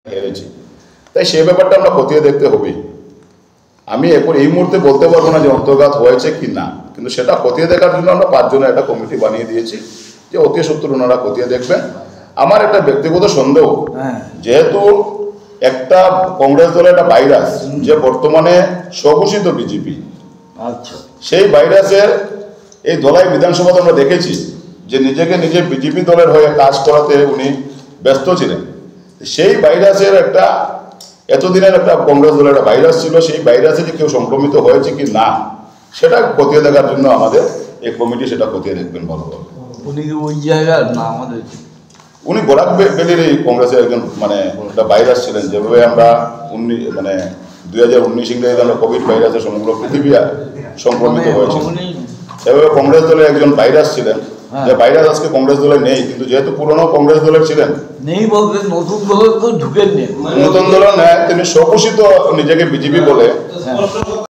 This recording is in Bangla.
হেরেছি, তাই সে ব্যাপারটা আমরা খতিয়ে দেখতে হবে। আমি এখন এই মুহূর্তে বলতে পারবো না যে অন্তর্ঘাত হয়েছে কি না, কিন্তু সেটা খতিয়ে দেখার জন্য আমরা 5 জনের একটা কমিটি বানিয়ে দিয়েছি যে অতি সত্তর ওনারা খতিয়ে দেখবেন। আমার একটা ব্যক্তিগত সন্দেহ, যেহেতু একটা কংগ্রেস দলের একটা ভাইরাস যে বর্তমানে স্বঘোষিত বিজেপি, সেই ভাইরাসের এই ধলাই বিধানসভাতে আমরা দেখেছি যে নিজেকে নিজে বিজেপি দলের হয়ে কাজ করাতে উনি ব্যস্ত ছিলেন। সেই ভাইরাসের একটা এতদিনের একটা কংগ্রেস দলের একটা ভাইরাস ছিল, সেই ভাইরাসে যে কেউ সংক্রমিত হয়েছে কি না সেটা খতিয়ে দেখার জন্য আমাদের এই কমিটি সেটা খতিয়ে দেখবেন ভালোভাবে। উনি কি ওই জায়গার না আমাদের? উনি বরাক ভ্যালির এই কংগ্রেসের একজন মানে একটা ভাইরাস ছিলেন। যেভাবে আমরা 2019 ইংরেজিতে আমরা কোভিড ভাইরাসে সমগ্র পৃথিবী সংক্রমিত হয়েছিল, সেভাবে কংগ্রেস দলের একজন ভাইরাস ছিলেন। যে ভাইরাস আজকে কংগ্রেস দলে নেই, কিন্তু যেহেতু পুরনো কংগ্রেস দলের ছিলেন, নেই বলতে নতুন দলে তো ঢুকেননি, নতুন দলের নেয় তিনি স্বঘোষিত নিজেকে বিজেপি বলে